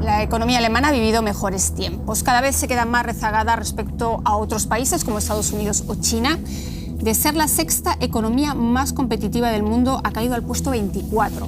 La economía alemana ha vivido mejores tiempos. Cada vez se queda más rezagada respecto a otros países como Estados Unidos o China. De ser la sexta economía más competitiva del mundo, ha caído al puesto 24.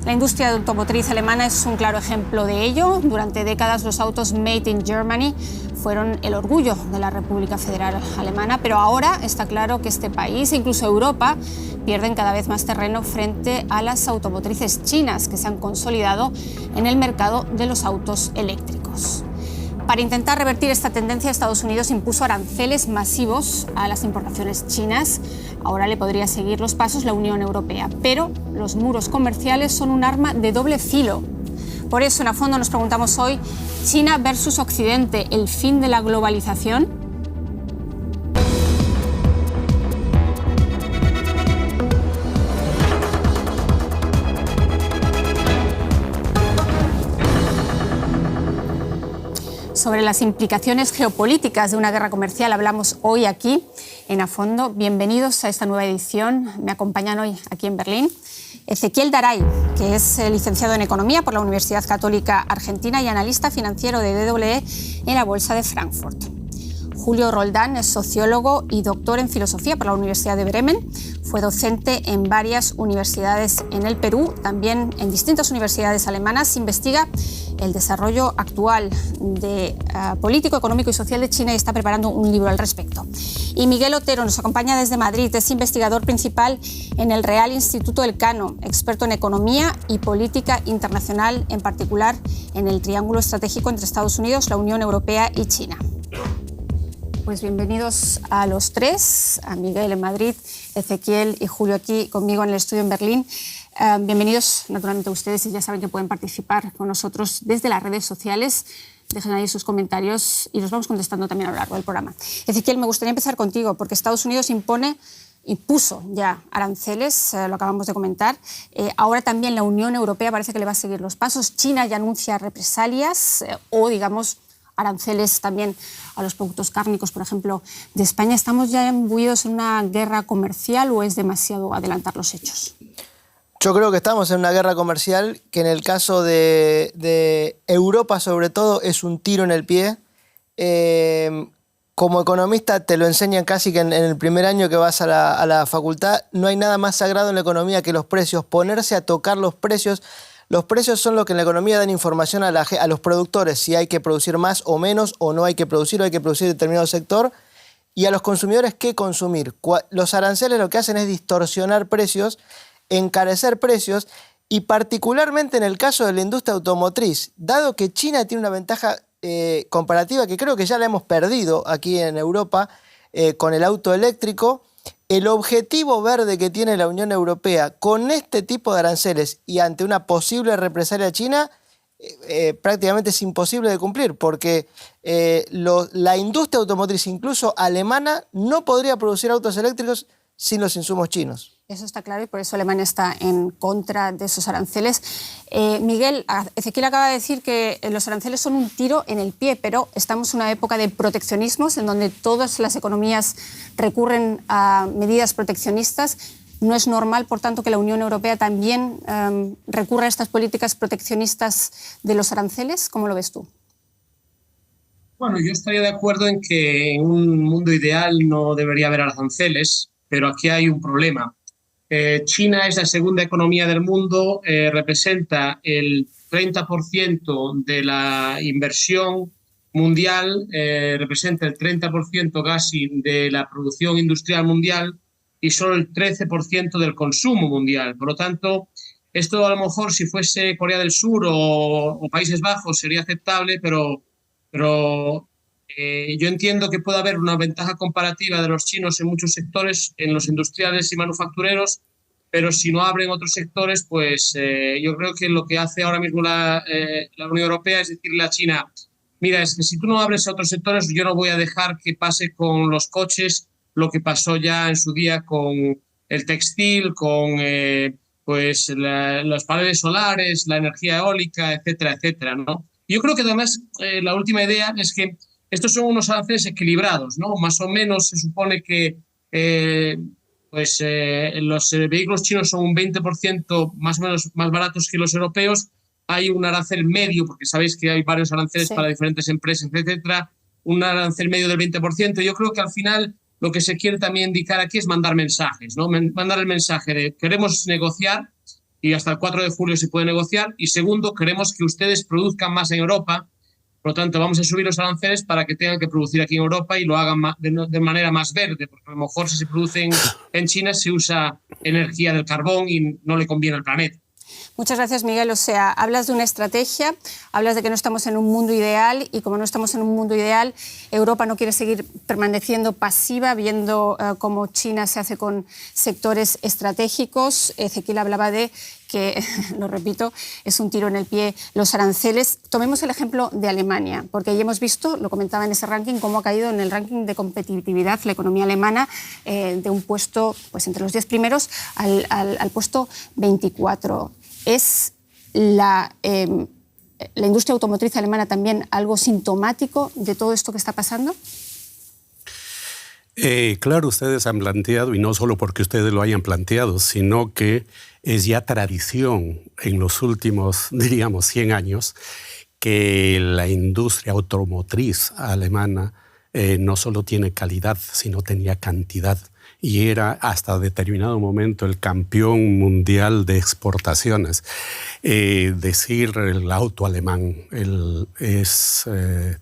La industria automotriz alemana es un claro ejemplo de ello. Durante décadas los autos Made in Germany fueron el orgullo de la República Federal Alemana, pero ahora está claro que este país e incluso Europa pierden cada vez más terreno frente a las automotrices chinas que se han consolidado en el mercado de los autos eléctricos. Para intentar revertir esta tendencia, Estados Unidos impuso aranceles masivos a las importaciones chinas. Ahora le podría seguir los pasos la Unión Europea, pero los muros comerciales son un arma de doble filo. Por eso, en A Fondo nos preguntamos hoy, ¿China versus Occidente, el fin de la globalización? Sobre las implicaciones geopolíticas de una guerra comercial hablamos hoy aquí en A Fondo. Bienvenidos a esta nueva edición. Me acompañan hoy aquí en Berlín Ezequiel Daray, que es licenciado en Economía por la Universidad Católica Argentina y analista financiero de DWE en la Bolsa de Frankfurt. Julio Roldán es sociólogo y doctor en Filosofía por la Universidad de Bremen. Fue docente en varias universidades en el Perú, también en distintas universidades alemanas. Investiga el desarrollo actual político, económico y social de China y está preparando un libro al respecto. Y Miguel Otero nos acompaña desde Madrid. Es investigador principal en el Real Instituto Elcano, experto en economía y política internacional, en particular en el triángulo estratégico entre Estados Unidos, la Unión Europea y China. Pues bienvenidos a los tres, a Miguel en Madrid, Ezequiel y Julio aquí conmigo en el estudio en Berlín. Bienvenidos naturalmente a ustedes y ya saben que pueden participar con nosotros desde las redes sociales. Dejen ahí sus comentarios y los vamos contestando también a lo largo del programa. Ezequiel, me gustaría empezar contigo porque Estados Unidos impuso ya aranceles, lo acabamos de comentar. Ahora también la Unión Europea parece que le va a seguir los pasos. China ya anuncia represalias o, digamos, aranceles también a los productos cárnicos, por ejemplo, de España. ¿Estamos ya imbuidos en una guerra comercial o es demasiado adelantar los hechos? Yo creo que estamos en una guerra comercial que en el caso de Europa, sobre todo, es un tiro en el pie. Como economista te lo enseñan casi que en el primer año que vas a la facultad. No hay nada más sagrado en la economía que los precios. Ponerse a tocar los precios. Los precios son lo que en la economía dan información a los productores, si hay que producir más o menos, o no hay que producir, o hay que producir determinado sector, y a los consumidores qué consumir. Los aranceles lo que hacen es distorsionar precios, encarecer precios, y particularmente en el caso de la industria automotriz, dado que China tiene una ventaja comparativa que creo que ya la hemos perdido aquí en Europa con el auto eléctrico. El objetivo verde que tiene la Unión Europea con este tipo de aranceles y ante una posible represalia china prácticamente es imposible de cumplir porque la industria automotriz, incluso alemana, no podría producir autos eléctricos sin los insumos chinos. Eso está claro y por eso Alemania está en contra de esos aranceles. Miguel, Ezequiel acaba de decir que los aranceles son un tiro en el pie, pero estamos en una época de proteccionismos en donde todas las economías recurren a medidas proteccionistas. ¿No es normal, por tanto, que la Unión Europea también recurra a estas políticas proteccionistas de los aranceles? ¿Cómo lo ves tú? Bueno, yo estaría de acuerdo en que en un mundo ideal no debería haber aranceles, pero aquí hay un problema. China es la segunda economía del mundo, representa el 30% de la inversión mundial, representa el 30% casi de la producción industrial mundial y solo el 13% del consumo mundial. Por lo tanto, esto a lo mejor si fuese Corea del Sur o Países Bajos sería aceptable, pero yo entiendo que puede haber una ventaja comparativa de los chinos en muchos sectores, en los industriales y manufactureros, pero si no abren otros sectores, pues yo creo que lo que hace ahora mismo la Unión Europea es decirle a China, mira, es que si tú no abres a otros sectores, yo no voy a dejar que pase con los coches lo que pasó ya en su día con el textil, con los paneles solares, la energía eólica, etcétera, etcétera, ¿no? Yo creo que además la última idea es que estos son unos aranceles equilibrados, ¿no? Más o menos se supone que los vehículos chinos son un 20% más o menos más baratos que los europeos, hay un arancel medio, porque sabéis que hay varios aranceles para diferentes empresas, etcétera, un arancel medio del 20%. Yo creo que al final lo que se quiere también indicar aquí es mandar mensajes, ¿no? Mandar el mensaje de queremos negociar y hasta el 4 de julio se puede negociar. Y segundo, queremos que ustedes produzcan más en Europa. Por lo tanto, vamos a subir los aranceles para que tengan que producir aquí en Europa y lo hagan de manera más verde, porque a lo mejor si se produce en China se usa energía del carbón y no le conviene al planeta. Muchas gracias, Miguel. O sea, hablas de una estrategia, hablas de que no estamos en un mundo ideal y como no estamos en un mundo ideal, Europa no quiere seguir permaneciendo pasiva viendo cómo China se hace con sectores estratégicos. Ezequiel hablaba de que, lo repito, es un tiro en el pie los aranceles. Tomemos el ejemplo de Alemania, porque ya hemos visto, lo comentaba en ese ranking, cómo ha caído en el ranking de competitividad la economía alemana de un puesto pues, entre los 10 primeros al puesto 24. ¿Es la industria automotriz alemana también algo sintomático de todo esto que está pasando? Claro, ustedes han planteado, y no solo porque ustedes lo hayan planteado, sino que es ya tradición en los últimos, diríamos, 100 años, que la industria automotriz alemana no solo tiene calidad, sino tenía cantidad. Y era hasta determinado momento el campeón mundial de exportaciones. Decir el auto alemán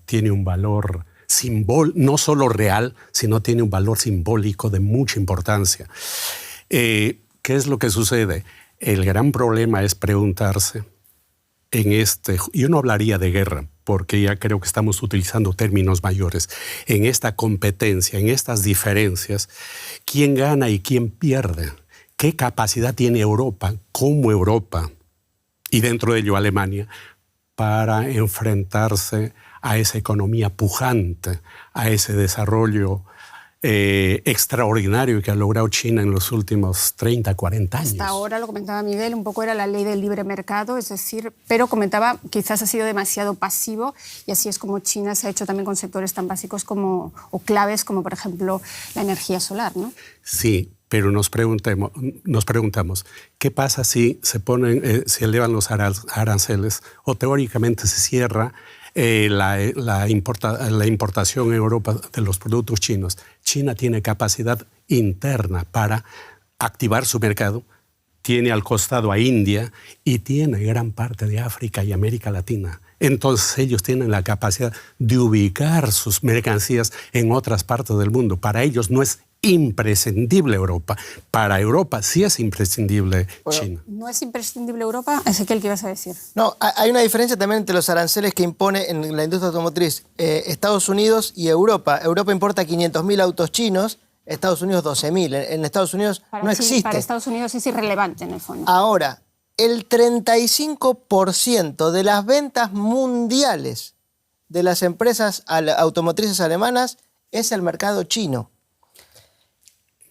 tiene un valor no solo real, sino tiene un valor simbólico de mucha importancia. ¿Qué es lo que sucede? El gran problema es preguntarse yo no hablaría de guerra, porque ya creo que estamos utilizando términos mayores. En esta competencia, en estas diferencias, ¿quién gana y quién pierde? ¿Qué capacidad tiene Europa, como Europa, y dentro de ello Alemania, para enfrentarse a esa economía pujante, a ese desarrollo extraordinario que ha logrado China en los últimos 30, 40 años? Hasta ahora, lo comentaba Miguel, un poco era la ley del libre mercado, es decir, pero comentaba quizás ha sido demasiado pasivo y así es como China se ha hecho también con sectores tan básicos o claves como, por ejemplo, la energía solar, ¿no? Sí, pero nos preguntamos, ¿qué pasa si se elevan los aranceles o teóricamente se cierra la importación en Europa de los productos chinos? China tiene capacidad interna para activar su mercado, tiene al costado a India y tiene gran parte de África y América Latina. Entonces ellos tienen la capacidad de ubicar sus mercancías en otras partes del mundo. Para ellos no es imprescindible Europa. Para Europa sí es imprescindible China. ¿No es imprescindible Europa? Ezequiel, ¿qué ibas a decir? No, hay una diferencia también entre los aranceles que impone en la industria automotriz Estados Unidos y Europa. Europa importa 500.000 autos chinos, Estados Unidos 12.000. En Estados Unidos no existe. Para Estados Unidos es irrelevante en el fondo. Ahora, el 35% de las ventas mundiales de las empresas automotrices alemanas es el mercado chino.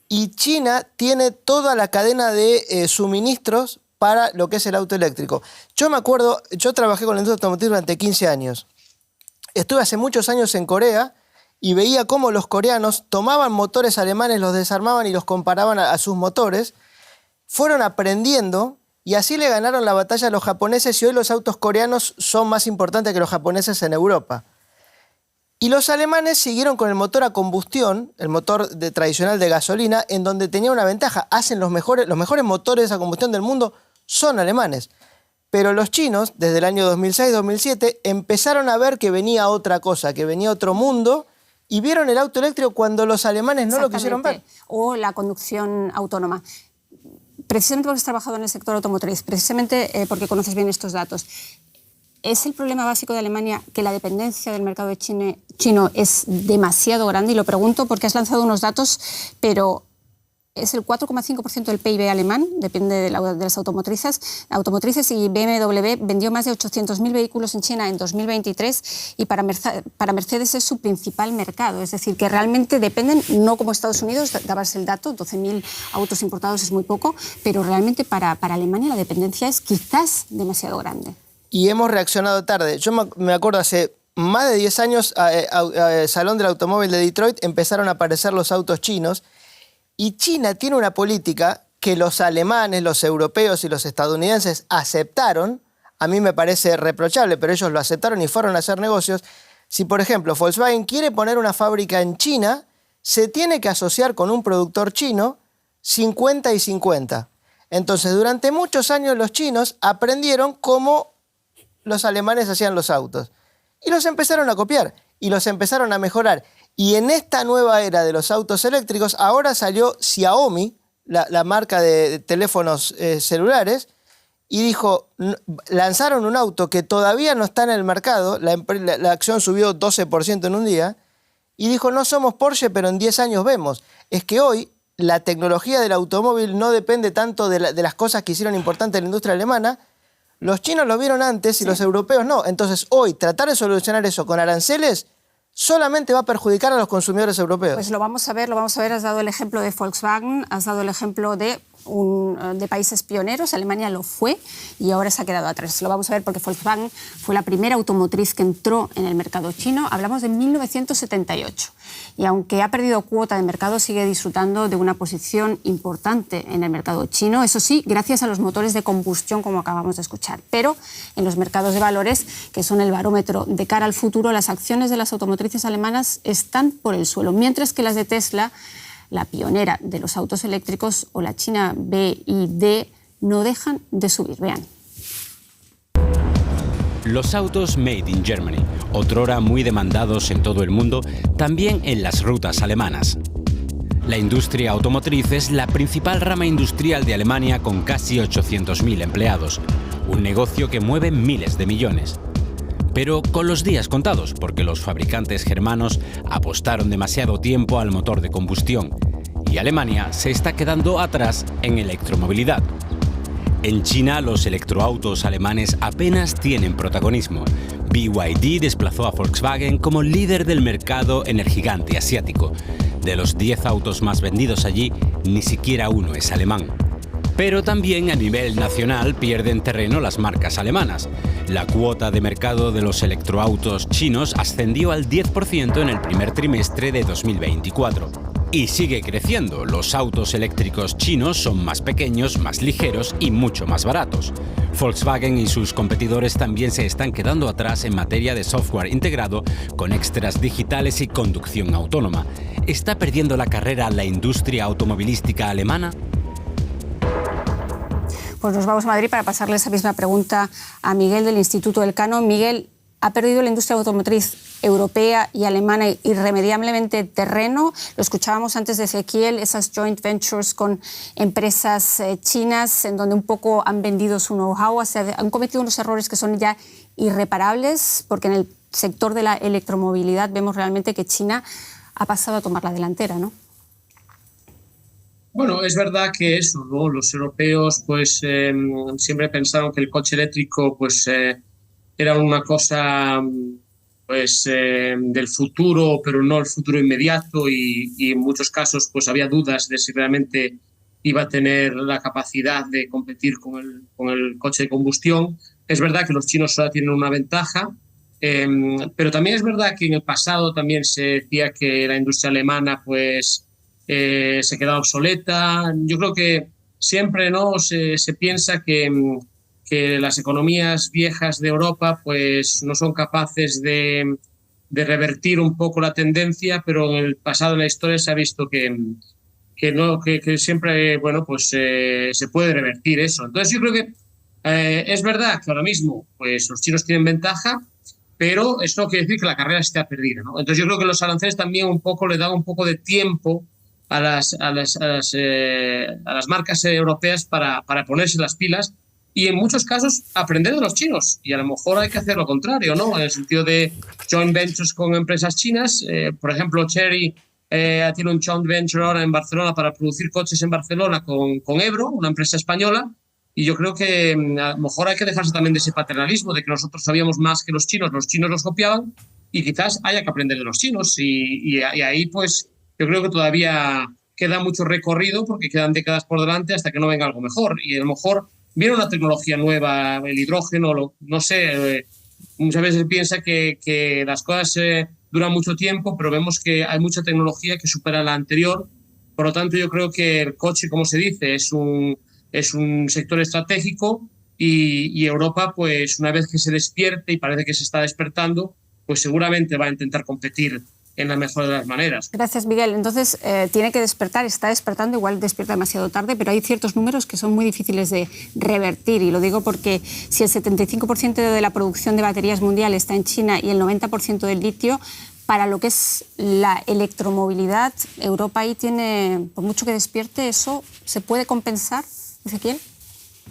Y China tiene toda la cadena de suministros para lo que es el auto eléctrico. Yo me acuerdo, yo trabajé con la industria automotriz durante 15 años. Estuve hace muchos años en Corea y veía cómo los coreanos tomaban motores alemanes, los desarmaban y los comparaban a sus motores. Fueron aprendiendo y así le ganaron la batalla a los japoneses y hoy los autos coreanos son más importantes que los japoneses en Europa. Y los alemanes siguieron con el motor a combustión, el motor tradicional de gasolina, en donde tenía una ventaja. Hacen los mejores motores a combustión del mundo son alemanes. Pero los chinos, desde el año 2006-2007, empezaron a ver que venía otra cosa, que venía otro mundo, y vieron el auto eléctrico cuando los alemanes no lo quisieron ver. O la conducción autónoma. Precisamente porque has trabajado en el sector automotriz, precisamente porque conoces bien estos datos. ¿Es el problema básico de Alemania que la dependencia del mercado chino es demasiado grande? Y lo pregunto porque has lanzado unos datos, pero es el 4,5% del PIB alemán, depende de las automotrices, y BMW vendió más de 800.000 vehículos en China en 2023 y para Mercedes es su principal mercado. Es decir, que realmente dependen, no como Estados Unidos, dabas el dato, 12.000 autos importados es muy poco, pero realmente para Alemania la dependencia es quizás demasiado grande. Y hemos reaccionado tarde. Yo me acuerdo hace más de 10 años, Salón del Automóvil de Detroit, empezaron a aparecer los autos chinos. Y China tiene una política que los alemanes, los europeos y los estadounidenses aceptaron a mí me parece reprochable, pero ellos lo aceptaron y fueron a hacer negocios. Si, por ejemplo, Volkswagen quiere poner una fábrica en China, se tiene que asociar con un productor chino 50 y 50. Entonces, durante muchos años los chinos aprendieron cómo los alemanes hacían los autos. Y los empezaron a copiar y los empezaron a mejorar. Y en esta nueva era de los autos eléctricos, ahora salió Xiaomi, la marca de teléfonos celulares, y dijo, lanzaron un auto que todavía no está en el mercado, la acción subió 12% en un día, y dijo, no somos Porsche, pero en 10 años vemos. Es que hoy la tecnología del automóvil no depende tanto de las cosas que hicieron importantes en la industria alemana. Los chinos lo vieron antes y los europeos no. Entonces hoy tratar de solucionar eso con aranceles solamente va a perjudicar a los consumidores europeos. Pues lo vamos a ver. Has dado el ejemplo de Volkswagen, has dado el ejemplo de países pioneros. Alemania lo fue y ahora se ha quedado atrás. Lo vamos a ver porque Volkswagen fue la primera automotriz que entró en el mercado chino. Hablamos de 1978. Y aunque ha perdido cuota de mercado, sigue disfrutando de una posición importante en el mercado chino. Eso sí, gracias a los motores de combustión, como acabamos de escuchar. Pero en los mercados de valores, que son el barómetro de cara al futuro, las acciones de las automotrices alemanas están por el suelo, mientras que las de Tesla, la pionera de los autos eléctricos, o la china BYD, no dejan de subir. Vean. Los autos made in Germany, otrora muy demandados en todo el mundo, también en las rutas alemanas. La industria automotriz es la principal rama industrial de Alemania con casi 800.000 empleados, un negocio que mueve miles de millones. Pero con los días contados, porque los fabricantes germanos apostaron demasiado tiempo al motor de combustión y Alemania se está quedando atrás en electromovilidad. En China, los electroautos alemanes apenas tienen protagonismo. BYD desplazó a Volkswagen como líder del mercado en el gigante asiático. De los 10 autos más vendidos allí, ni siquiera uno es alemán. Pero también a nivel nacional pierden terreno las marcas alemanas. La cuota de mercado de los electroautos chinos ascendió al 10% en el primer trimestre de 2024. Y sigue creciendo. Los autos eléctricos chinos son más pequeños, más ligeros y mucho más baratos. Volkswagen y sus competidores también se están quedando atrás en materia de software integrado con extras digitales y conducción autónoma. ¿Está perdiendo la carrera la industria automovilística alemana? Pues nos vamos a Madrid para pasarle esa misma pregunta a Miguel del Instituto Elcano. Miguel, ¿ha perdido la industria automotriz europea y alemana irremediablemente terreno? Lo escuchábamos antes de Ezequiel, esas joint ventures con empresas chinas en donde un poco han vendido su know-how, han cometido unos errores que son ya irreparables, porque en el sector de la electromovilidad vemos realmente que China ha pasado a tomar la delantera, ¿no? Bueno, es verdad que eso, ¿no? Los europeos pues siempre pensaron que el coche eléctrico pues era una cosa pues del futuro, pero no el futuro inmediato, y en muchos casos pues había dudas de si realmente iba a tener la capacidad de competir con el coche de combustión. Es verdad que los chinos ahora tienen una ventaja, pero también es verdad que en el pasado también se decía que la industria alemana pues se quedaba obsoleta. Yo creo que siempre no se piensa que las economías viejas de Europa pues no son capaces de revertir un poco la tendencia, pero en el pasado, en la historia, se ha visto que siempre bueno pues se puede revertir eso. Entonces yo creo que es verdad que ahora mismo pues los chinos tienen ventaja, pero esto no quiere decir que la carrera esté perdida, ¿no? Entonces yo creo que los aranceles también un poco le dan un poco de tiempo a las marcas europeas para ponerse las pilas y en muchos casos aprender de los chinos, y a lo mejor hay que hacer lo contrario, ¿no? En el sentido de joint ventures con empresas chinas. Por ejemplo, Chery tiene un joint venture ahora en Barcelona para producir coches en Barcelona con Ebro, una empresa española, y yo creo que a lo mejor hay que dejarse también de ese paternalismo de que nosotros sabíamos más que los chinos los copiaban, y quizás haya que aprender de los chinos, y ahí pues yo creo que todavía queda mucho recorrido porque quedan décadas por delante hasta que no venga algo mejor. Y a lo mejor viene una tecnología nueva, el hidrógeno, no sé. Muchas veces se piensa que las cosas duran mucho tiempo, pero vemos que hay mucha tecnología que supera la anterior. Por lo tanto, yo creo que el coche, como se dice, es un sector estratégico y Europa, pues una vez que se despierte, y parece que se está despertando, pues seguramente va a intentar competir en la mejor de las maneras. Gracias, Miguel. Entonces, tiene que despertar, está despertando, igual despierta demasiado tarde, pero hay ciertos números que son muy difíciles de revertir, y lo digo porque si el 75% de la producción de baterías mundial está en China y el 90% del litio, para lo que es la electromovilidad, Europa ahí tiene, por mucho que despierte, ¿eso se puede compensar, Ezequiel?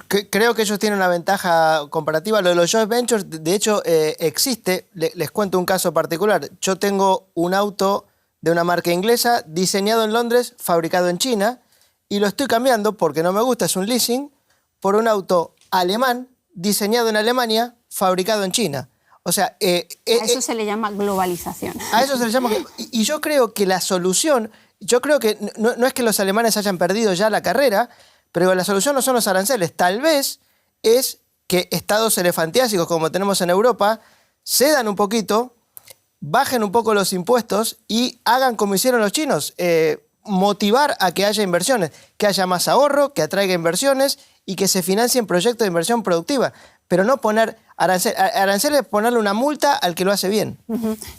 Creo que ellos tienen una ventaja comparativa. Lo de los joint ventures, de hecho, existe. Les cuento un caso particular. Yo tengo un auto de una marca inglesa diseñado en Londres, fabricado en China, y lo estoy cambiando porque no me gusta, es un leasing, por un auto alemán diseñado en Alemania, fabricado en China. O sea, a eso se le llama globalización. A eso se le llama. Y yo creo que la solución, yo creo que no es que los alemanes hayan perdido ya la carrera, pero la solución no son los aranceles. Tal vez es que estados elefantiásicos como tenemos en Europa cedan un poquito, bajen un poco los impuestos y hagan como hicieron los chinos, motivar a que haya inversiones, que haya más ahorro, que atraiga inversiones y que se financien proyectos de inversión productiva. Pero no poner aranceles, es ponerle una multa al que lo hace bien.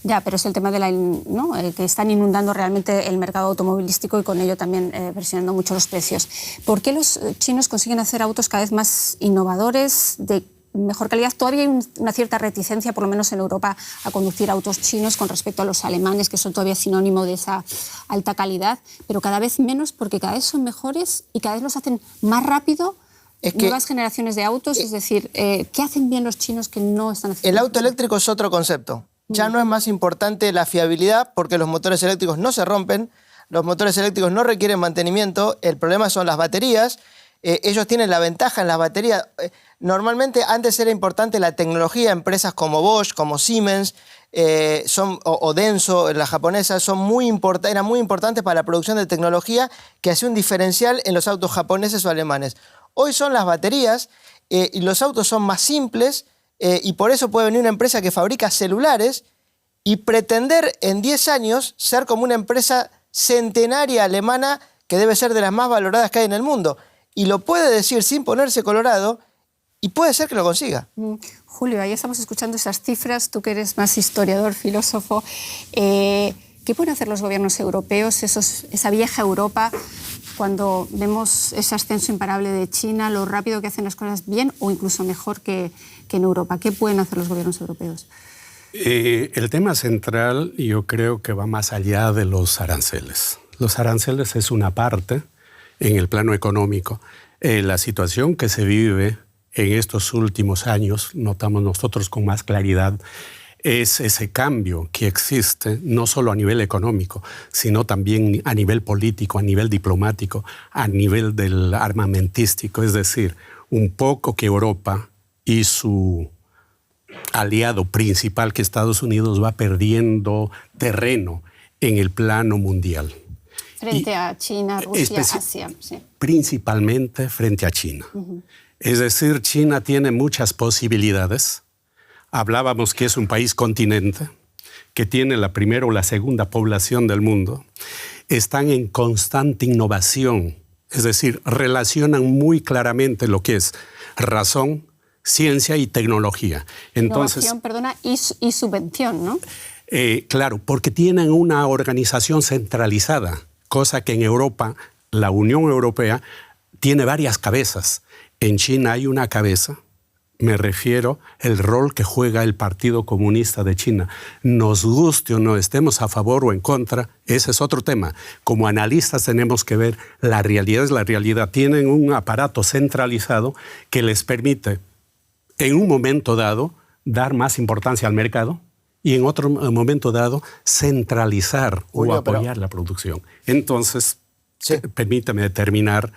Ya, pero es el tema de que están inundando realmente el mercado automovilístico y con ello también presionando mucho los precios. ¿Por qué los chinos consiguen hacer autos cada vez más innovadores, de mejor calidad? Todavía hay una cierta reticencia, por lo menos en Europa, a conducir autos chinos con respecto a los alemanes, que son todavía sinónimo de esa alta calidad, pero cada vez menos porque cada vez son mejores y cada vez los hacen más rápido. Nuevas generaciones de autos, es decir, ¿qué hacen bien los chinos que no están haciendo? El auto eléctrico es otro concepto. Ya no es más importante la fiabilidad porque los motores eléctricos no se rompen, los motores eléctricos no requieren mantenimiento, el problema son las baterías. Ellos tienen la ventaja en las baterías. Normalmente antes era importante la tecnología, empresas como Bosch, como Siemens, o Denso, las japonesas, eran muy importantes para la producción de tecnología que hacía un diferencial en los autos japoneses o alemanes. Hoy son las baterías y los autos son más simples y por eso puede venir una empresa que fabrica celulares y pretender en 10 años ser como una empresa centenaria alemana que debe ser de las más valoradas que hay en el mundo. Y lo puede decir sin ponerse colorado y puede ser que lo consiga. Julio, ahí estamos escuchando esas cifras, tú que eres más historiador, filósofo. ¿Qué pueden hacer los gobiernos europeos, esa vieja Europa, cuando vemos ese ascenso imparable de China, lo rápido que hacen las cosas bien o incluso mejor que en Europa? ¿Qué pueden hacer los gobiernos europeos? El tema central yo creo que va más allá de los aranceles. Los aranceles es una parte en el plano económico. La situación que se vive en estos últimos años, notamos nosotros con más claridad, es ese cambio que existe no solo a nivel económico, sino también a nivel político, a nivel diplomático, a nivel del armamentístico. Es decir, un poco que Europa y su aliado principal, que Estados Unidos, va perdiendo terreno en el plano mundial. Frente a China, Rusia, Asia. Sí. Principalmente frente a China. Es decir, China tiene muchas posibilidades. Hablábamos que es un país continente, que tiene la primera o la segunda población del mundo. Están en constante innovación, es decir, relacionan muy claramente lo que es razón, ciencia y tecnología. Entonces, innovación, perdona, y subvención, ¿no? Claro, porque tienen una organización centralizada, cosa que en Europa, la Unión Europea, tiene varias cabezas. En China hay una cabeza. Me refiero al rol que juega el Partido Comunista de China. Nos guste o no, estemos a favor o en contra, ese es otro tema. Como analistas tenemos que ver la realidad es la realidad. Tienen un aparato centralizado que les permite, en un momento dado, dar más importancia al mercado y en otro momento dado, centralizar o apoyar la producción. Entonces, sí, permítame terminar.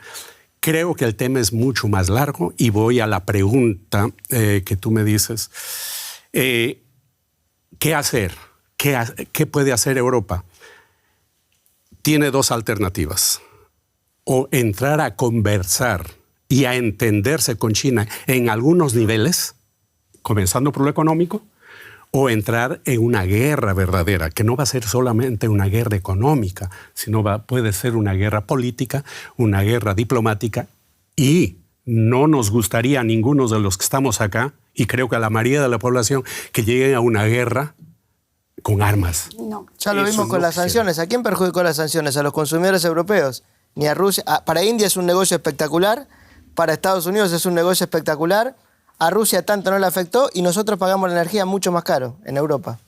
Creo que el tema es mucho más largo y voy a la pregunta que tú me dices. ¿Qué hacer? ¿Qué puede hacer Europa? Tiene dos alternativas. O entrar a conversar y a entenderse con China en algunos niveles, comenzando por lo económico, o entrar en una guerra verdadera, que no va a ser solamente una guerra económica, sino puede ser una guerra política, una guerra diplomática y no nos gustaría a ninguno de los que estamos acá, y creo que a la mayoría de la población, que lleguen a una guerra con armas. No. Ya lo vimos con las sanciones. ¿A quién perjudicó las sanciones? ¿A los consumidores europeos? Ni a Rusia. Para India es un negocio espectacular, para Estados Unidos es un negocio espectacular, a Rusia tanto no le afectó y nosotros pagamos la energía mucho más caro en Europa.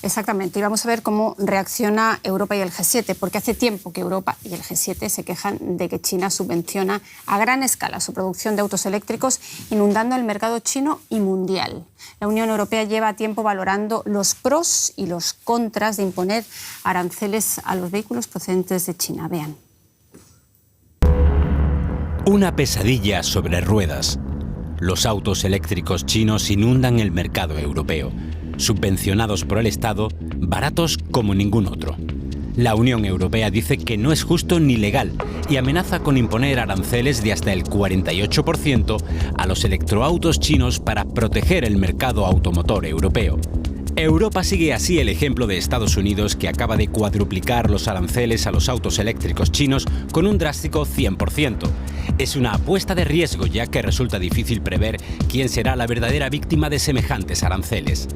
Exactamente, y vamos a ver cómo reacciona Europa y el G7, porque hace tiempo que Europa y el G7 se quejan de que China subvenciona a gran escala su producción de autos eléctricos, inundando el mercado chino y mundial. La Unión Europea lleva tiempo valorando los pros y los contras de imponer aranceles a los vehículos procedentes de China. Vean. Una pesadilla sobre ruedas. Los autos eléctricos chinos inundan el mercado europeo, subvencionados por el Estado, baratos como ningún otro. La Unión Europea dice que no es justo ni legal y amenaza con imponer aranceles de hasta el 48% a los electroautos chinos para proteger el mercado automotor europeo. Europa sigue así el ejemplo de Estados Unidos, que acaba de cuadruplicar los aranceles a los autos eléctricos chinos con un drástico 100%. Es una apuesta de riesgo, ya que resulta difícil prever quién será la verdadera víctima de semejantes aranceles.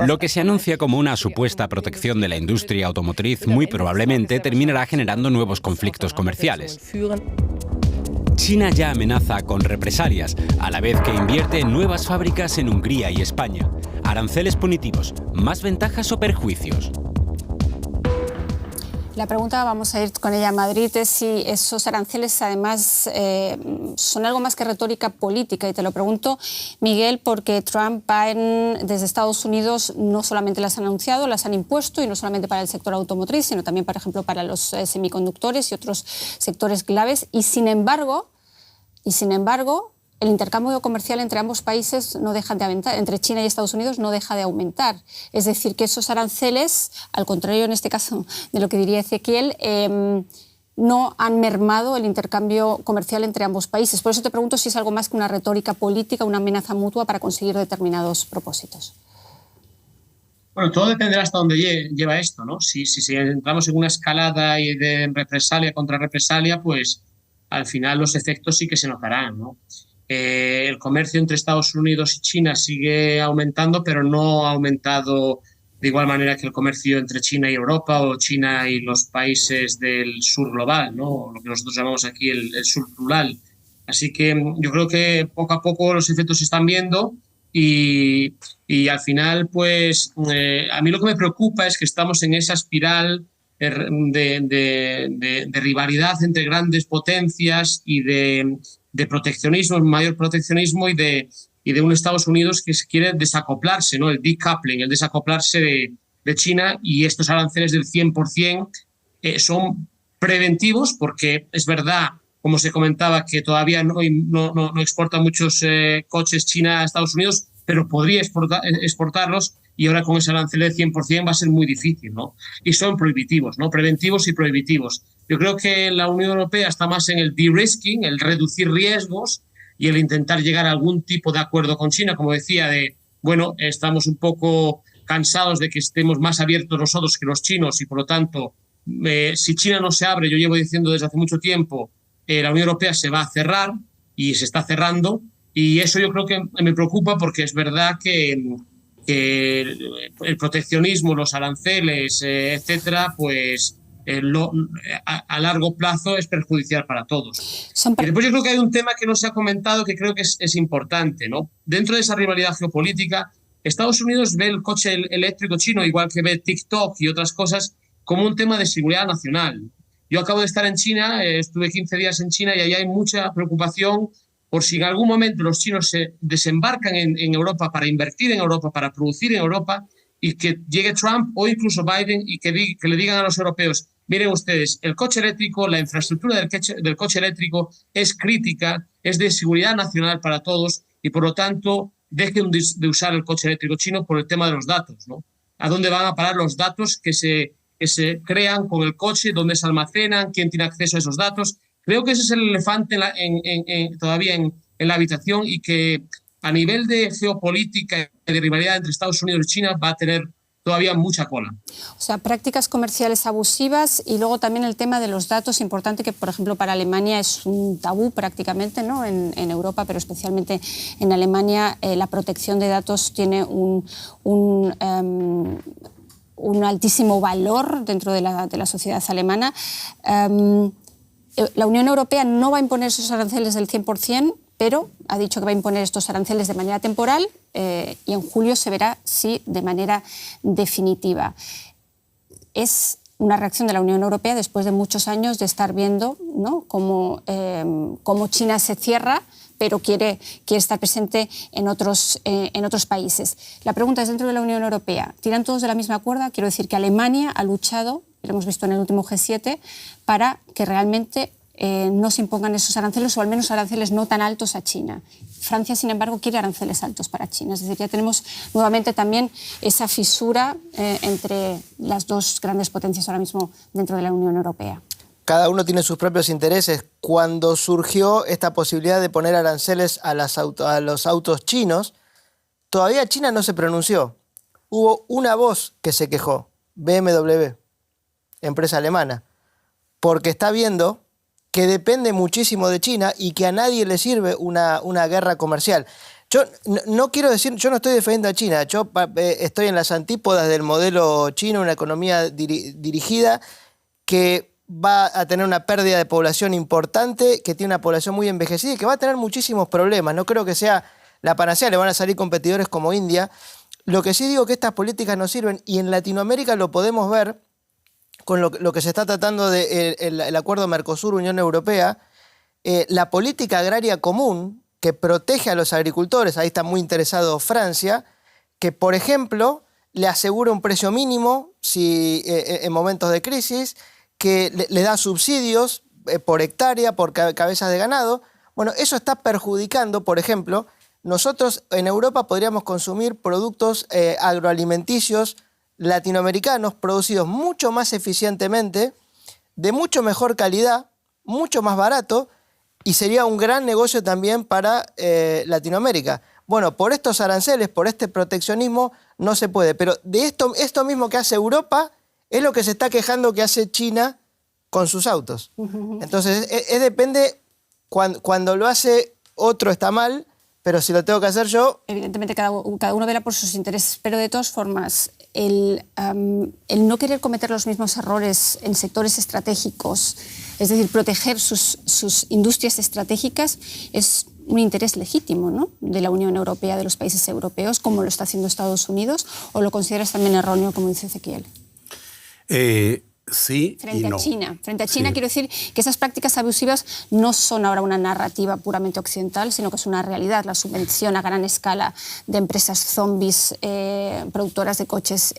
Lo que se anuncia como una supuesta protección de la industria automotriz muy probablemente terminará generando nuevos conflictos comerciales. China ya amenaza con represalias, a la vez que invierte en nuevas fábricas en Hungría y España. Aranceles punitivos, ¿más ventajas o perjuicios? La pregunta, vamos a ir con ella a Madrid, es si esos aranceles además son algo más que retórica política. Y te lo pregunto, Miguel, porque Trump, Biden, desde Estados Unidos no solamente las han anunciado, las han impuesto, y no solamente para el sector automotriz, sino también, por ejemplo, para los semiconductores y otros sectores claves. Y sin embargo, el intercambio comercial entre ambos países no deja de aumentar, entre China y Estados Unidos no deja de aumentar. Es decir, que esos aranceles, al contrario en este caso de lo que diría Ezequiel, no han mermado el intercambio comercial entre ambos países. Por eso te pregunto si es algo más que una retórica política, una amenaza mutua para conseguir determinados propósitos. Bueno, todo dependerá hasta dónde lleva esto, ¿no? Si entramos en una escalada y de represalia contra represalia, pues al final los efectos sí que se notarán, ¿no? El comercio entre Estados Unidos y China sigue aumentando, pero no ha aumentado de igual manera que el comercio entre China y Europa o China y los países del sur global, ¿no? Lo que nosotros llamamos aquí el sur rural. Así que yo creo que poco a poco los efectos se están viendo y al final, pues a mí lo que me preocupa es que estamos en esa espiral de rivalidad entre grandes potencias y de proteccionismo, mayor proteccionismo y de un Estados Unidos que quiere desacoplarse, ¿no? El decoupling, el desacoplarse de China, y estos aranceles del 100% son preventivos porque es verdad, como se comentaba, que todavía no exporta muchos coches China a Estados Unidos, pero podría exportarlos, y ahora con ese arancel del 100% va a ser muy difícil, ¿no? Y son prohibitivos, ¿no? Preventivos y prohibitivos. Yo creo que la Unión Europea está más en el de-risking, el reducir riesgos y el intentar llegar a algún tipo de acuerdo con China, como decía, estamos un poco cansados de que estemos más abiertos nosotros que los chinos y por lo tanto, si China no se abre, yo llevo diciendo desde hace mucho tiempo, la Unión Europea se va a cerrar y se está cerrando, y eso yo creo que me preocupa porque es verdad que el proteccionismo, los aranceles, etcétera, pues a largo plazo es perjudicial para todos. Y después yo creo que hay un tema que no se ha comentado que creo que es importante, ¿no? Dentro de esa rivalidad geopolítica, Estados Unidos ve el coche eléctrico chino, igual que ve TikTok y otras cosas, como un tema de seguridad nacional. Yo acabo de estar en China, estuve 15 días en China y ahí hay mucha preocupación por si en algún momento los chinos se desembarcan en Europa para invertir en Europa, para producir en Europa, y que llegue Trump o incluso Biden y que le digan a los europeos: miren ustedes, el coche eléctrico, la infraestructura del coche eléctrico es crítica, es de seguridad nacional para todos y por lo tanto dejen de usar el coche eléctrico chino por el tema de los datos, ¿no? ¿A dónde van a parar los datos que se crean con el coche? ¿Dónde se almacenan? ¿Quién tiene acceso a esos datos? Creo que ese es el elefante todavía en la habitación, y que a nivel de geopolítica y de rivalidad entre Estados Unidos y China va a tener todavía mucha cola. O sea, prácticas comerciales abusivas y luego también el tema de los datos, importante que, por ejemplo, para Alemania es un tabú prácticamente, ¿no? En Europa, pero especialmente en Alemania, la protección de datos tiene un altísimo valor dentro de la sociedad alemana. La Unión Europea no va a imponer esos aranceles del 100%, pero ha dicho que va a imponer estos aranceles de manera temporal y en julio se verá si de manera definitiva. Es una reacción de la Unión Europea después de muchos años de estar viendo, ¿no?, cómo China se cierra, pero quiere estar presente en otros países. La pregunta es, dentro de la Unión Europea, ¿tiran todos de la misma cuerda? Quiero decir que Alemania ha luchado, lo hemos visto en el último G7, para que realmente no se impongan esos aranceles, o al menos aranceles no tan altos a China. Francia, sin embargo, quiere aranceles altos para China. Es decir, ya tenemos nuevamente también esa fisura entre las dos grandes potencias ahora mismo dentro de la Unión Europea. Cada uno tiene sus propios intereses. Cuando surgió esta posibilidad de poner aranceles a los autos chinos, todavía China no se pronunció. Hubo una voz que se quejó, BMW, empresa alemana, porque está viendo que depende muchísimo de China y que a nadie le sirve una guerra comercial. Yo no quiero decir, yo no estoy defendiendo a China, yo estoy en las antípodas del modelo chino, una economía dirigida que va a tener una pérdida de población importante, que tiene una población muy envejecida y que va a tener muchísimos problemas. No creo que sea la panacea, le van a salir competidores como India. Lo que sí digo es que estas políticas no sirven, y en Latinoamérica lo podemos ver con lo que se está tratando del acuerdo Mercosur-Unión Europea. La política agraria común que protege a los agricultores, ahí está muy interesado Francia, que por ejemplo le asegura un precio mínimo en momentos de crisis, que le da subsidios por hectárea, por cabezas de ganado. Bueno, eso está perjudicando, por ejemplo, nosotros en Europa podríamos consumir productos agroalimenticios latinoamericanos producidos mucho más eficientemente, de mucho mejor calidad, mucho más barato, y sería un gran negocio también para Latinoamérica. Bueno, por estos aranceles, por este proteccionismo, no se puede. Pero de esto mismo que hace Europa es lo que se está quejando que hace China con sus autos. Entonces, depende, cuando lo hace otro está mal, pero si lo tengo que hacer yo... Evidentemente cada uno vela por sus intereses, pero de todas formas, el no querer cometer los mismos errores en sectores estratégicos, es decir, proteger sus industrias estratégicas, es un interés legítimo, ¿no?, de la Unión Europea, de los países europeos, como lo está haciendo Estados Unidos, ¿o lo consideras también erróneo, como dice Ezequiel? Sí y no. Frente a China, sí. Quiero decir que esas prácticas abusivas no son ahora una narrativa puramente occidental, sino que es una realidad. La subvención a gran escala de empresas zombies productoras de coches,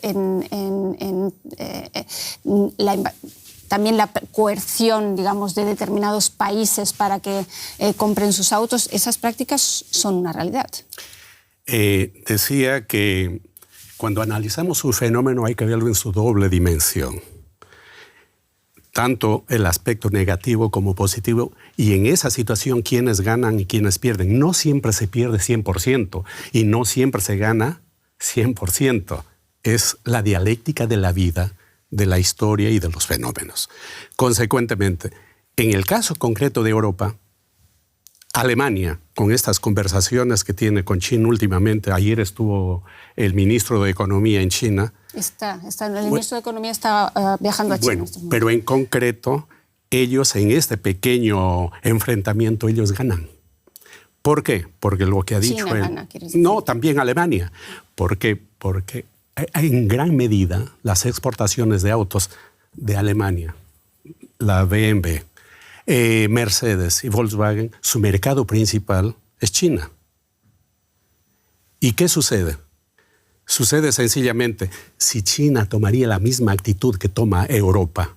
también la coerción, digamos, de determinados países para que compren sus autos, esas prácticas son una realidad. Decía que cuando analizamos un fenómeno hay que verlo en su doble dimensión. Tanto el aspecto negativo como positivo, y en esa situación quienes ganan y quienes pierden. No siempre se pierde 100% y no siempre se gana 100%. Es la dialéctica de la vida, de la historia y de los fenómenos. Consecuentemente, en el caso concreto de Europa, Alemania, con estas conversaciones que tiene con China últimamente, ayer estuvo el ministro de Economía en China. El ministro de Economía está viajando a China. Bueno, pero en concreto, ellos en este pequeño enfrentamiento, ellos ganan. ¿Por qué? Porque lo que ha dicho China él... gana, ¿quieres decir? No, también Alemania. Porque en gran medida las exportaciones de autos de Alemania, la BMW, Mercedes y Volkswagen, su mercado principal es China. ¿Y qué sucede? Sucede sencillamente, si China tomaría la misma actitud que toma Europa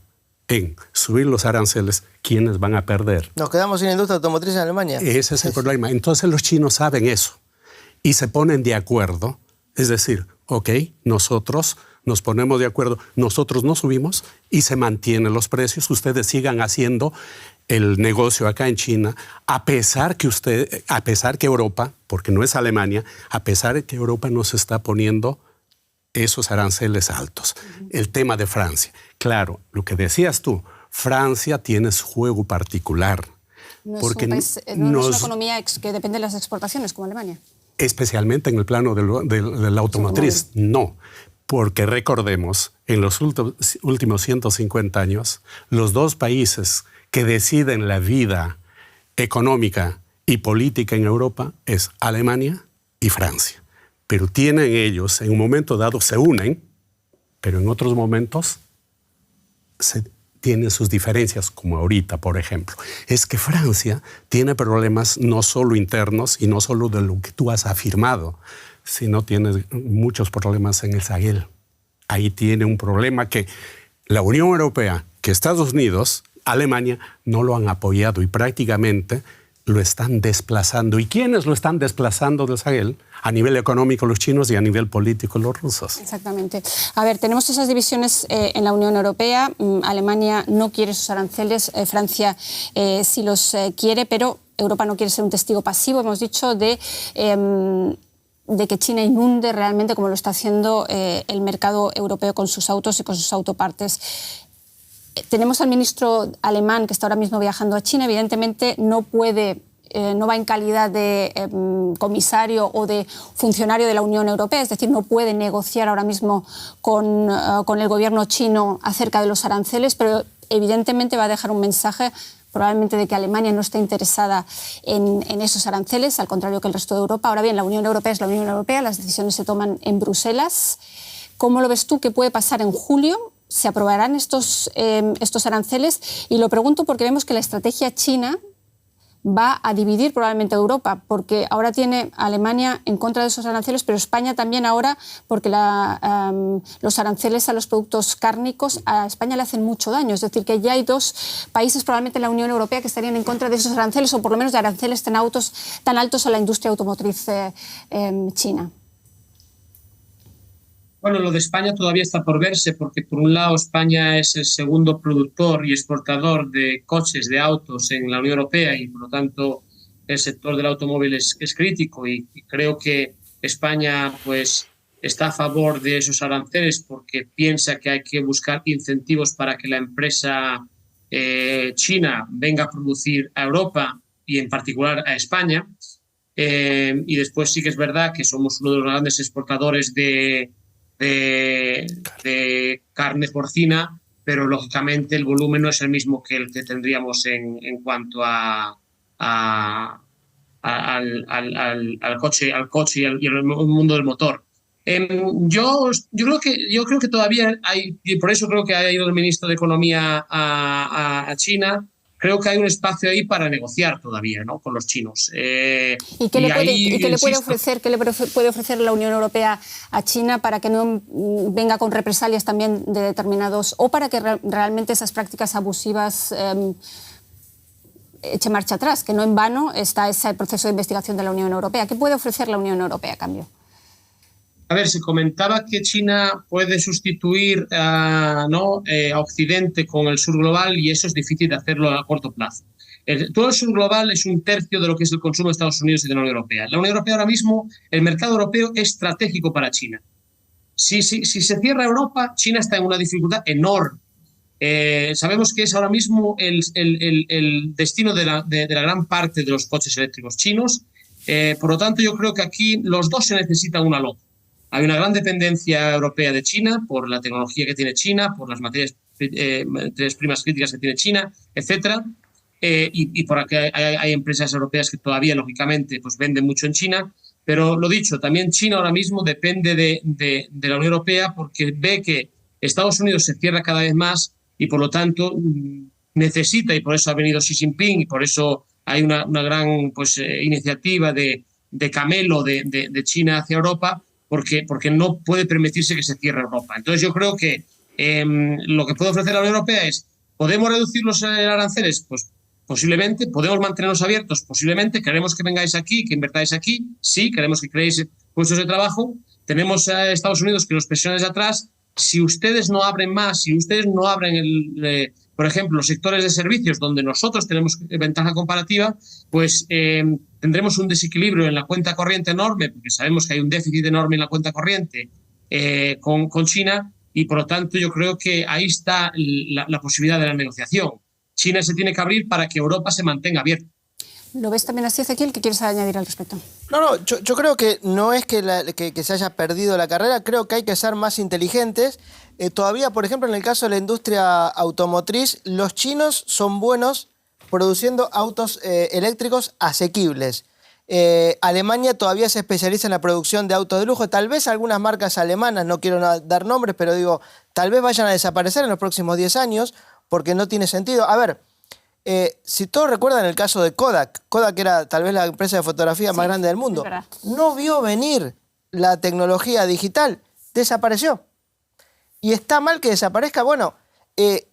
en subir los aranceles, ¿quiénes van a perder? Nos quedamos sin industria automotriz en Alemania. Ese es el problema. Entonces los chinos saben eso y se ponen de acuerdo. Es decir, ok, nosotros nos ponemos de acuerdo, nosotros no subimos y se mantienen los precios, ustedes sigan haciendo el negocio acá en China, a pesar que Europa, porque no es Alemania, a pesar de que Europa nos está poniendo esos aranceles altos. El tema de Francia. Claro, lo que decías tú, Francia tiene su juego particular. No porque es una economía que depende de las exportaciones, como Alemania. Especialmente en el plano de la automotriz, no. Porque recordemos, en los últimos 150 años, los dos países que deciden la vida económica y política en Europa es Alemania y Francia. Pero tienen ellos, en un momento dado se unen, pero en otros momentos tienen sus diferencias, como ahorita, por ejemplo. Es que Francia tiene problemas no solo internos y no solo de lo que tú has afirmado, sino tiene muchos problemas en el Sahel. Ahí tiene un problema que la Unión Europea, que Estados Unidos, Alemania, no lo han apoyado y prácticamente lo están desplazando. ¿Y quiénes lo están desplazando del Sahel? A nivel económico los chinos y a nivel político los rusos. Exactamente. A ver, tenemos esas divisiones en la Unión Europea. Alemania no quiere esos aranceles, Francia sí los quiere, pero Europa no quiere ser un testigo pasivo, hemos dicho, de que China inunde realmente, como lo está haciendo el mercado europeo con sus autos y con sus autopartes. Tenemos al ministro alemán que está ahora mismo viajando a China. Evidentemente no va en calidad de comisario o de funcionario de la Unión Europea, es decir, no puede negociar ahora mismo con el gobierno chino acerca de los aranceles, pero evidentemente va a dejar un mensaje probablemente de que Alemania no está interesada en esos aranceles, al contrario que el resto de Europa. Ahora bien, la Unión Europea es la Unión Europea, las decisiones se toman en Bruselas. ¿Cómo lo ves tú? ¿Qué puede pasar en julio? ¿Se aprobarán estos aranceles? Y lo pregunto porque vemos que la estrategia china va a dividir probablemente a Europa, porque ahora tiene Alemania en contra de esos aranceles, pero España también ahora, porque los aranceles a los productos cárnicos a España le hacen mucho daño. Es decir, que ya hay dos países probablemente en la Unión Europea que estarían en contra de esos aranceles, o por lo menos de aranceles tan altos a la industria automotriz china. Bueno, lo de España todavía está por verse, porque por un lado España es el segundo productor y exportador de coches, de autos en la Unión Europea, y por lo tanto el sector del automóvil es crítico, y creo que España pues está a favor de esos aranceles porque piensa que hay que buscar incentivos para que la empresa china venga a producir a Europa y en particular a España. Y después sí que es verdad que somos uno de los grandes exportadores de carne porcina, pero lógicamente el volumen no es el mismo que el que tendríamos en cuanto al coche y el mundo del motor. Yo creo que todavía hay, y por eso creo que ha ido el ministro de Economía a China. Creo que hay un espacio ahí para negociar todavía, ¿no?, con los chinos. ¿Y qué le puede ofrecer la Unión Europea a China para que no venga con represalias también de determinados, o para que realmente esas prácticas abusivas eche marcha atrás, que no en vano está ese proceso de investigación de la Unión Europea? ¿Qué puede ofrecer la Unión Europea a cambio? A ver, se comentaba que China puede sustituir a Occidente con el sur global, y eso es difícil de hacerlo a corto plazo. Todo el sur global es un tercio de lo que es el consumo de Estados Unidos y de la Unión Europea. La Unión Europea ahora mismo, el mercado europeo es estratégico para China. Si se cierra Europa, China está en una dificultad enorme. Sabemos que es ahora mismo el destino de la gran parte de los coches eléctricos chinos. Por lo tanto, yo creo que aquí los dos se necesitan una otra. Hay una gran dependencia europea de China por la tecnología que tiene China, por las materias primas críticas que tiene China, etc. Y por aquí hay empresas europeas que todavía, lógicamente, pues venden mucho en China. Pero lo dicho, también China ahora mismo depende de la Unión Europea, porque ve que Estados Unidos se cierra cada vez más y por lo tanto necesita, y por eso ha venido Xi Jinping, y por eso hay una gran iniciativa de camelo de China hacia Europa, porque no puede permitirse que se cierre Europa. Entonces yo creo que lo que puede ofrecer la Unión Europea es: ¿podemos reducir los aranceles? Pues posiblemente. ¿Podemos mantenerlos abiertos? Posiblemente. ¿Queremos que vengáis aquí, que invertáis aquí? Sí. ¿Queremos que creéis puestos de trabajo? Tenemos a Estados Unidos que nos presiona desde atrás. Si ustedes no abren más, si ustedes no abren, por ejemplo, los sectores de servicios donde nosotros tenemos ventaja comparativa, pues tendremos un desequilibrio en la cuenta corriente enorme, porque sabemos que hay un déficit enorme en la cuenta corriente con China, y por lo tanto yo creo que ahí está la posibilidad de la negociación. China se tiene que abrir para que Europa se mantenga abierta. ¿Lo ves también así, Ezequiel? ¿Qué quieres añadir al respecto? No, yo creo que no es que se haya perdido la carrera, creo que hay que ser más inteligentes. Todavía, por ejemplo, en el caso de la industria automotriz, los chinos son buenos produciendo autos eléctricos asequibles. Alemania todavía se especializa en la producción de autos de lujo. Tal vez algunas marcas alemanas, no quiero dar nombres, pero digo, tal vez vayan a desaparecer en los próximos 10 años porque no tiene sentido. A ver, si todos recuerdan el caso de Kodak, Kodak era tal vez la empresa de fotografía más grande del mundo, no vio venir la tecnología digital, desapareció. Y está mal que desaparezca. Bueno, es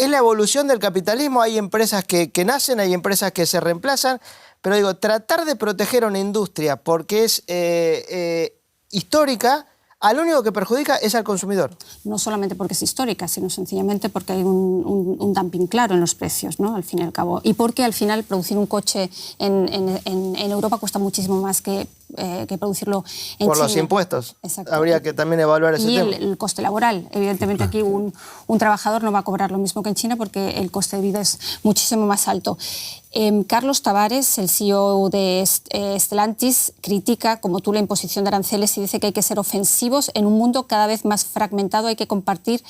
la evolución del capitalismo, hay empresas que nacen, hay empresas que se reemplazan, pero digo, tratar de proteger a una industria porque es histórica, al único que perjudica es al consumidor. No solamente porque es histórica, sino sencillamente porque hay un dumping claro en los precios, ¿no? Al fin y al cabo. Y porque al final producir un coche en Europa cuesta muchísimo más que producirlo en China. Por los impuestos. Exacto. Habría que también evaluar ese tema. Y el coste laboral. Evidentemente aquí un trabajador no va a cobrar lo mismo que en China porque el coste de vida es muchísimo más alto. Carlos Tavares, el CEO de Stellantis, critica, como tú, la imposición de aranceles y dice que hay que ser ofensivos en un mundo cada vez más fragmentado, hay que competir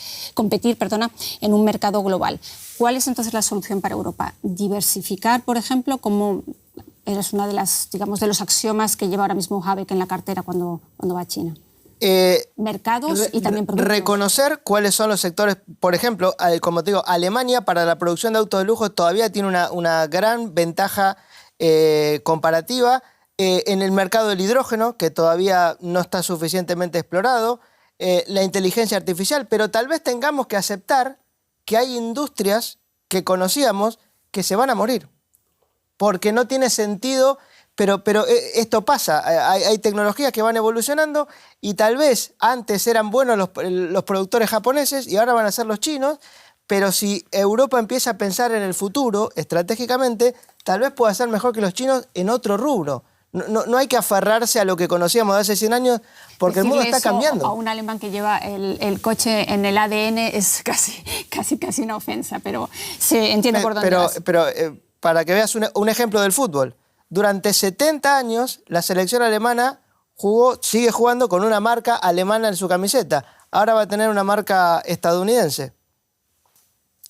en un mercado global. ¿Cuál es entonces la solución para Europa? Diversificar, por ejemplo, como es una de las, digamos, de los axiomas que lleva ahora mismo Habeck en la cartera cuando va a China. Mercados y también productos. Reconocer cuáles son los sectores, por ejemplo, como te digo, Alemania para la producción de autos de lujo todavía tiene una gran ventaja comparativa en el mercado del hidrógeno, que todavía no está suficientemente explorado, la inteligencia artificial, pero tal vez tengamos que aceptar que hay industrias que conocíamos que se van a morir, porque no tiene sentido. Pero esto pasa, hay tecnologías que van evolucionando y tal vez antes eran buenos los productores japoneses y ahora van a ser los chinos, pero si Europa empieza a pensar en el futuro estratégicamente, tal vez pueda ser mejor que los chinos en otro rubro. No hay que aferrarse a lo que conocíamos de hace 100 años porque el mundo está cambiando. A un alemán que lleva el coche en el ADN es casi una ofensa, pero se entiende por dónde vas. Pero para que veas un ejemplo del fútbol, durante 70 años la selección alemana sigue jugando con una marca alemana en su camiseta. Ahora va a tener una marca estadounidense.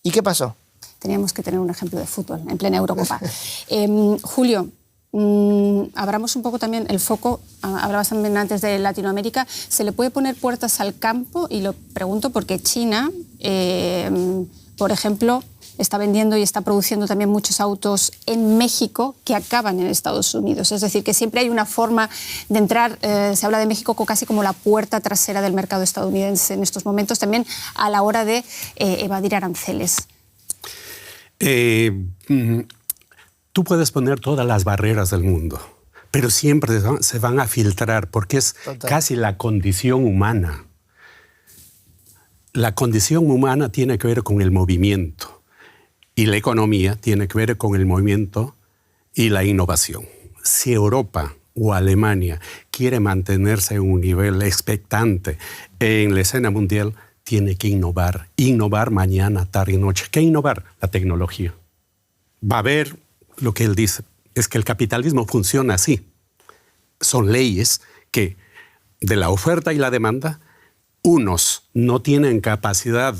¿Y qué pasó? Teníamos que tener un ejemplo de fútbol en plena Eurocopa. Julio, abramos un poco también el foco, hablabas también antes de Latinoamérica, ¿se le puede poner puertas al campo? Y lo pregunto porque China, por ejemplo, está vendiendo y está produciendo también muchos autos en México que acaban en Estados Unidos. Es decir, que siempre hay una forma de entrar, se habla de México casi como la puerta trasera del mercado estadounidense en estos momentos, también a la hora de evadir aranceles. Tú puedes poner todas las barreras del mundo, pero siempre se van a filtrar porque es casi la condición humana. La condición humana tiene que ver con el movimiento. Y la economía tiene que ver con el movimiento y la innovación. Si Europa o Alemania quiere mantenerse en un nivel expectante en la escena mundial, tiene que innovar. Innovar mañana, tarde y noche. ¿Qué innovar? La tecnología. Va a haber, lo que él dice, es que el capitalismo funciona así. Son leyes que de la oferta y la demanda, unos no tienen capacidad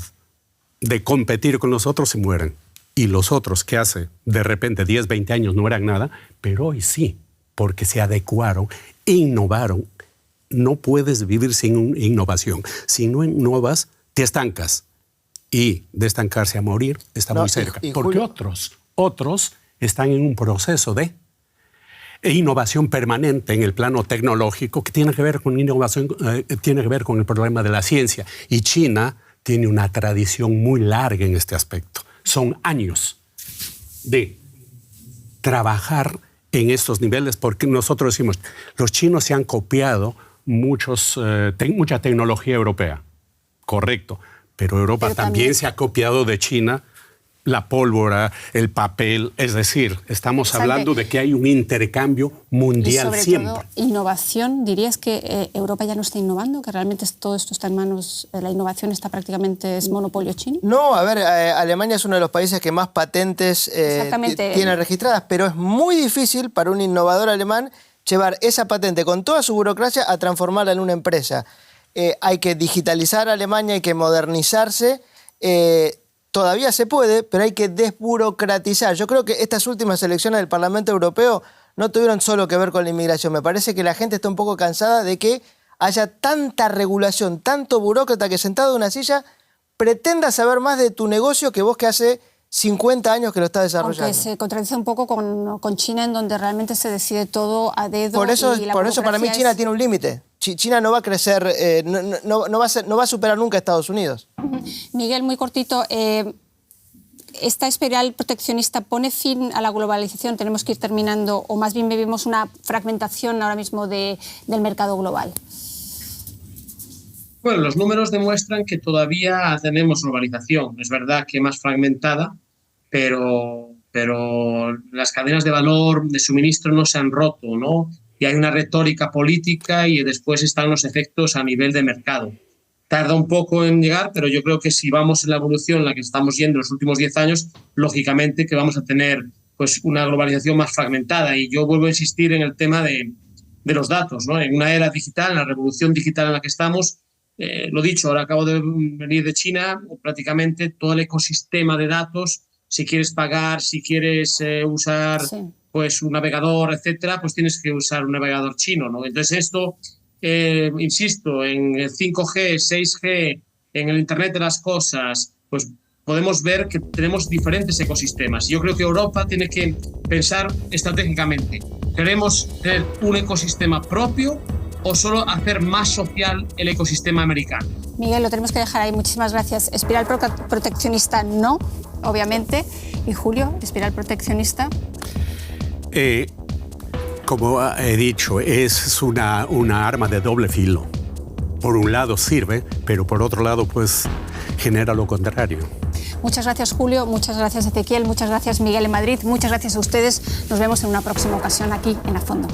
de competir con los otros y mueren. Y los otros que hace de repente 10, 20 años no eran nada, pero hoy sí, porque se adecuaron e innovaron. No puedes vivir sin innovación. Si no innovas, te estancas. Y de estancarse a morir está muy cerca. Porque otros están en un proceso de innovación permanente en el plano tecnológico que tiene que ver con innovación, tiene que ver con el problema de la ciencia. Y China tiene una tradición muy larga en este aspecto. Son años de trabajar en estos niveles porque nosotros decimos, los chinos se han copiado mucha tecnología europea, correcto, pero Europa también se ha copiado de China la pólvora, el papel. Es decir, estamos hablando de que hay un intercambio mundial y sobre siempre. todo, innovación. ¿Dirías que Europa ya no está innovando? ¿Que realmente todo esto está en manos, la innovación está prácticamente, es monopolio chino? No, a ver, Alemania es uno de los países que más patentes tiene registradas, pero es muy difícil para un innovador alemán llevar esa patente con toda su burocracia a transformarla en una empresa. Hay que digitalizar Alemania, hay que modernizarse. Todavía se puede, pero hay que desburocratizar. Yo creo que estas últimas elecciones del Parlamento Europeo no tuvieron solo que ver con la inmigración. Me parece que la gente está un poco cansada de que haya tanta regulación, tanto burócrata que sentado en una silla pretenda saber más de tu negocio que vos que hace 50 años que lo estás desarrollando. Aunque se contradice un poco con China, en donde realmente se decide todo a dedo. Por eso para mí China es... tiene un límite. China no va a crecer, no va a superar nunca a Estados Unidos. Miguel, muy cortito, ¿esta espiral proteccionista pone fin a la globalización? ¿Tenemos que ir terminando o más bien vivimos una fragmentación ahora mismo del mercado global? Bueno, los números demuestran que todavía tenemos globalización. Es verdad que más fragmentada, pero las cadenas de valor, de suministro no se han roto, ¿no? Y hay una retórica política y después están los efectos a nivel de mercado. Tarda un poco en llegar, pero yo creo que si vamos en la evolución en la que estamos yendo en los últimos 10 años, lógicamente que vamos a tener pues, una globalización más fragmentada. Y yo vuelvo a insistir en el tema de los datos, ¿no? En una era digital, en la revolución digital en la que estamos, lo dicho, ahora acabo de venir de China, prácticamente todo el ecosistema de datos, si quieres pagar, si quieres usar pues, un navegador, etcétera, pues tienes que usar un navegador chino, ¿no? Entonces esto, insisto, en el 5G, 6G, en el Internet de las cosas, pues podemos ver que tenemos diferentes ecosistemas. Yo creo que Europa tiene que pensar estratégicamente. ¿Queremos tener un ecosistema propio o solo hacer más social el ecosistema americano? Miguel, lo tenemos que dejar ahí. Muchísimas gracias. Espiral proteccionista no, obviamente. Y Julio, espiral proteccionista. Como he dicho, es una arma de doble filo. Por un lado sirve, pero por otro lado pues genera lo contrario. Muchas gracias, Julio. Muchas gracias, Ezequiel. Muchas gracias, Miguel en Madrid. Muchas gracias a ustedes. Nos vemos en una próxima ocasión aquí en A Fondo.